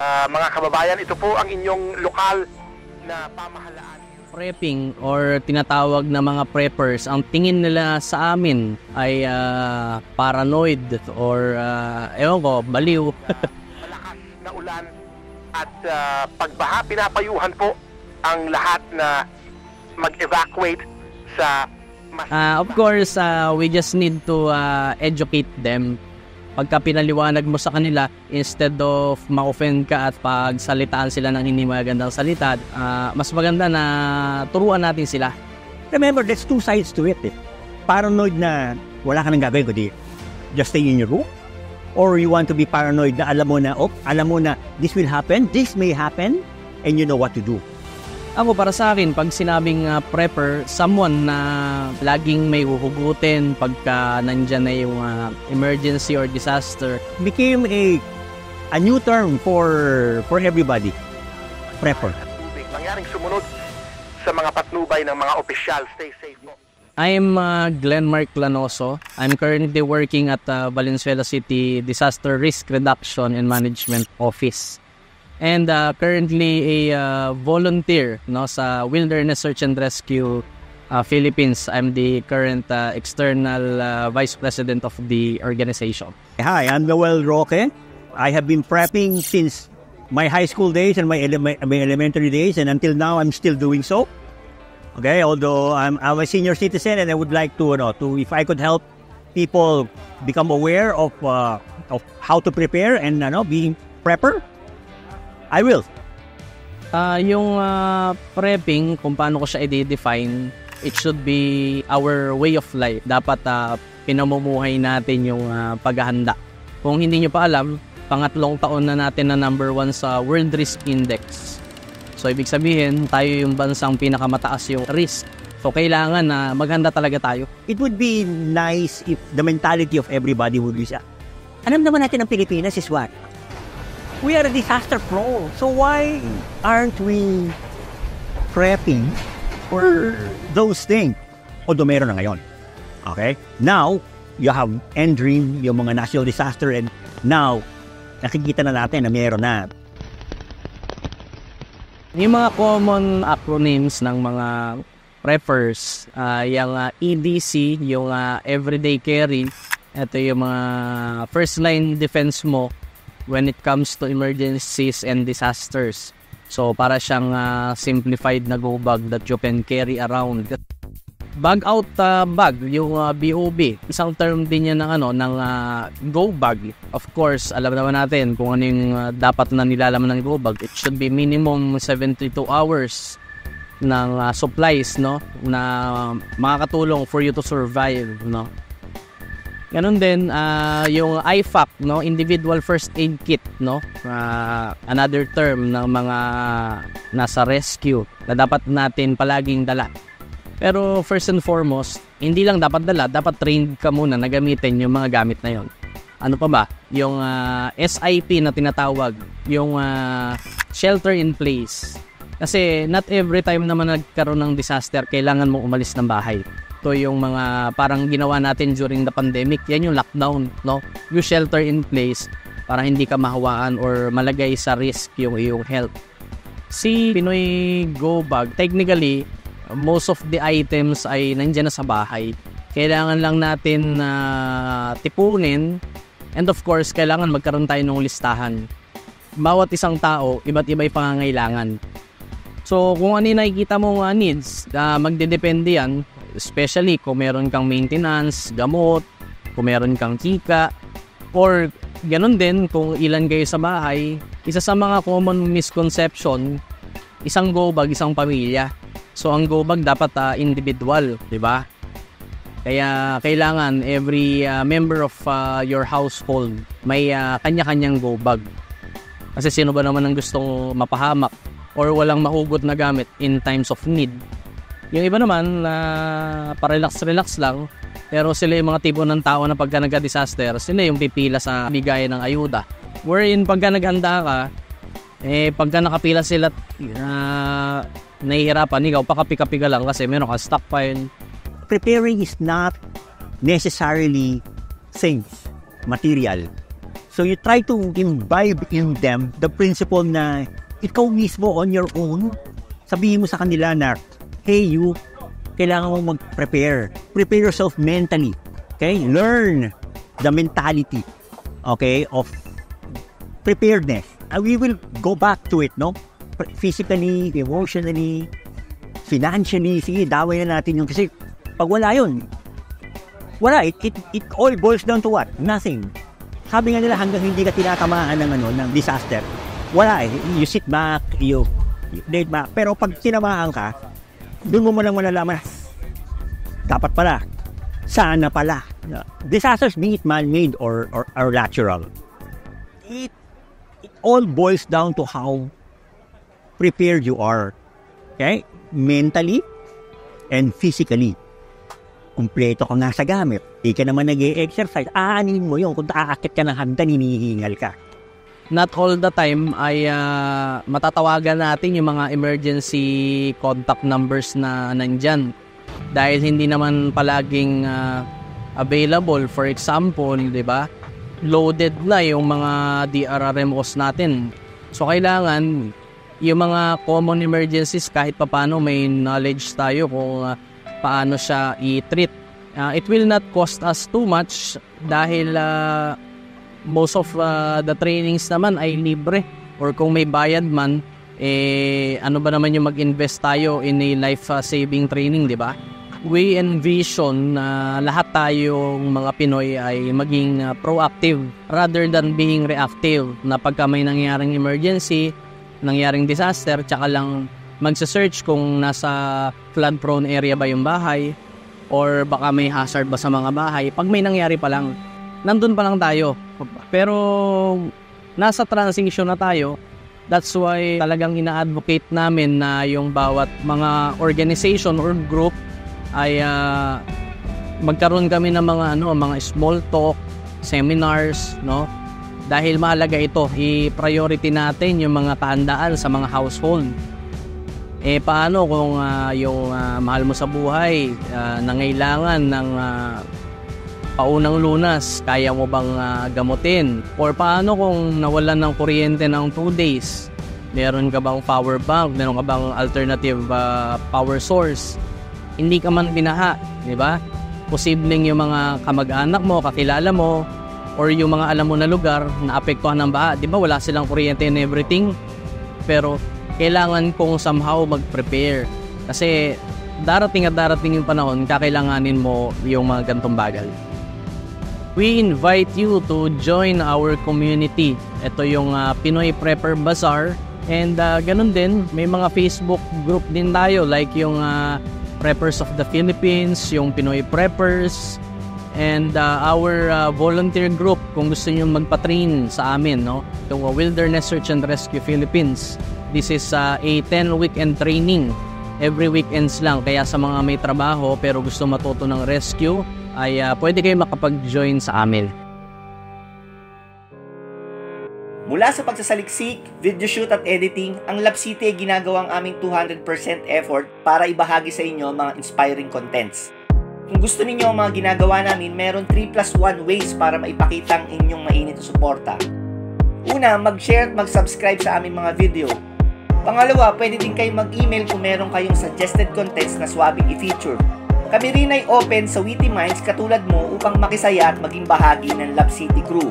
Mga kababayan, ito po ang inyong lokal na pamahalaan. Prepping or tinatawag na mga preppers, ang tingin nila sa amin ay paranoid or ewan ko, baliw. Malakas na ulan at pagbaha, pinapayuhan po ang lahat na mag-evacuate sa of course, we just need to educate them. Pagka pinaliwanag mo sa kanila, instead of ma-offend ka at pagsalitaan sila ng hindi magandang salita, mas maganda na turuan natin sila. Remember, there's two sides to it. Paranoid na wala ka nang gagawin kundi just stay in your room, or you want to be paranoid na alam mo na this will happen, this may happen, and you know what to do. Ako, para sa akin, pag sinabing prepper, someone na laging may huhugutin pagka nandyan na yung emergency or disaster. Became a new term for everybody. Prepper. Nangyaring sumunod sa mga patnubay ng mga opisyal. Stay safe po. I'm Glenn Mark Lanoso. I'm currently working at Valenzuela City Disaster Risk Reduction and Management Office. And currently a volunteer sa Wilderness Search and Rescue Philippines. I'm the current external vice president of the organization. Hi, I'm Noel Roque. I have been prepping since my high school days and my elementary days, and until now I'm still doing so. Okay, although I'm a senior citizen and I would like to if I could help people become aware of how to prepare and being prepper, I will. Yung prepping, kung paano ko siya i-define, it should be our way of life. Dapat pinamumuhay natin yung paghahanda. Kung hindi nyo pa alam, pangatlong taon na natin na number 1 sa World Risk Index. So, ibig sabihin, tayo yung bansang pinakamataas yung risk. So, kailangan na maghanda talaga tayo. It would be nice if the mentality of everybody would be alam naman natin ang Pilipinas is what? We are disaster prone. So why aren't we prepping for those things? Although meron na ngayon. Okay? Now, you have NDREAM, yung mga national disaster, and now, nakikita na natin na meron na. Yung mga common acronyms ng mga preppers, yung EDC, yung everyday carry, ito yung mga first line defense mo when it comes to emergencies and disasters. So, para siyang simplified na go bag that you can carry around. Bag out bag, yung BOB. Isang term din yan ng go bag. Of course, alam naman natin kung ano yung dapat na nilalaman ng go bag. It should be minimum 72 hours ng supplies, na makakatulong for you to survive, Ganun din yung IFAC, individual first aid kit, another term ng mga nasa rescue na dapat natin palaging dala. Pero first and foremost, hindi lang dapat dala, dapat trained ka muna na gamitin yung mga gamit na yon. Ano pa ba? Yung SIP na tinatawag, yung shelter in place. Kasi not every time naman nagkaroon ng disaster, kailangan mo umalis ng bahay. Ito yung mga parang ginawa natin during the pandemic. Yan yung lockdown, You shelter in place para hindi ka mahawaan or malagay sa risk yung iyong health. Si Pinoy Go Bag, technically, most of the items ay nandiyan na sa bahay. Kailangan lang natin tipunin, and of course, kailangan magkaroon tayo ng listahan. Bawat isang tao, iba't iba yung pangangailangan. So, kung ano yung nakikita mong needs, magdedepende yan. Especially kung meron kang maintenance, gamot, kung meron kang kika, or ganun din kung ilan kayo sa bahay. Isa sa mga common misconception, isang go bag, isang pamilya. So ang go bag dapat individual, di ba? Kaya kailangan every member of your household may kanya-kanyang go bag. Kasi sino ba naman ang gustong mapahamak or walang mahugot na gamit in times of need? Yung iba naman, pa-relax-relax lang, pero sila yung mga tipo ng tao na pagka nagka-disaster, sila yung pipila sa bigay ng ayuda. Wherein pagka naghanda ka, pagka nakapila sila, nahihirapan, ikaw pakapi-kapi ka lang kasi meron ka stockpile. Preparing is not necessarily things, material. So you try to imbibe in them the principle na ikaw mismo on your own, sabihin mo sa kanila na, hey you, kailangan mo mag-prepare. Prepare yourself mentally. Okay? Learn the mentality, okay, of preparedness. And we will go back to it, no? Physically, emotionally, financially, sige, daway na natin yung kasi pag wala yun, wala, it all boils down to what? Nothing. Sabi nga nila hanggang hindi ka tinatamaan ng disaster, wala eh. You sit back, you laid back. Pero pag tinamaan ka, doon mo lang malalaman, dapat pala, sana pala. Disasters, be it man-made or natural, it all boils down to how prepared you are. Okay? Mentally and physically. Kumpleto ka nga sa gamit. Di ka naman nag-e-exercise. Aanin mo yun. Kung aakit ka ng hagdan, hinihingal ka. Not all the time ay matatawagan natin yung mga emergency contact numbers na nandyan. Dahil hindi naman palaging available. For example, di ba? Loaded na yung mga DRRMOs natin. So, kailangan yung mga common emergencies kahit papano may knowledge tayo kung paano siya i-treat. It will not cost us too much dahil most of the trainings naman ay libre, or kung may bayad man, ano ba naman yung mag-invest tayo in a life-saving training, di ba? We envision na lahat tayong mga Pinoy ay maging proactive rather than being reactive, na pagka may nangyaring emergency, nangyaring disaster, tsaka lang magsa-search kung nasa flood-prone area ba yung bahay or baka may hazard ba sa mga bahay. Pag may nangyari pa lang, nandun pa lang tayo. Pero nasa transition na tayo. That's why talagang ina-advocate namin na yung bawat mga organization or group ay magkaroon kami ng mga small talk, seminars, no? Dahil mahalaga ito, i-priority natin yung mga kahandaan sa mga household. Paano kung yung mahal mo sa buhay nangailangan ng paunang lunas, kaya mo bang gamutin? Or paano kung nawalan ng kuryente ng 2 days? Meron ka bang power bank? Meron ka bang alternative power source? Hindi ka man binaha, di ba? Posibleng yung mga kamag-anak mo, kakilala mo, or yung mga alam mo na lugar na apektuhan ng baha, di ba wala silang kuryente and everything? Pero kailangan kong somehow mag-prepare. Kasi darating yung panahon, kakailanganin mo yung mga gantong bagay. We invite you to join our community. Ito yung Pinoy Prepper Bazaar. And ganun din, may mga Facebook group din tayo, like yung Preppers of the Philippines, yung Pinoy Preppers, and our volunteer group kung gusto nyo magpa-train sa amin, no? Yung Wilderness Search and Rescue Philippines. This is a 10 weekend training. Every weekends lang. Kaya sa mga may trabaho pero gusto matuto ng rescue, ay pwede kayo makapag-join sa amin. Mula sa pagsasaliksik, video shoot at editing, ang Lab City ay ginagawang aming 200% effort para ibahagi sa inyo ang mga inspiring contents. Kung gusto ninyo ang mga ginagawa namin, meron 3+1 ways para maipakita ang inyong mainit na suporta. Una, mag-share at mag-subscribe sa aming mga video. Pangalawa, pwede din kayo mag-email kung meron kayong suggested contents na swabing i-feature. Kami rin ay open sa witty minds katulad mo upang makisaya at maging bahagi ng Lab City crew.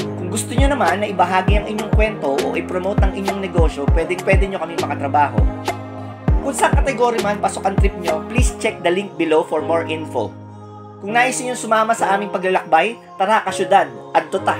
Kung gusto nyo naman na ibahagi ang inyong kwento o i-promote ang inyong negosyo, pwede nyo kami makatrabaho. Kung sa kategory man pasok ang trip nyo, please check the link below for more info. Kung nais nyo sumama sa aming paglalakbay, tara ka syudad, adto ta!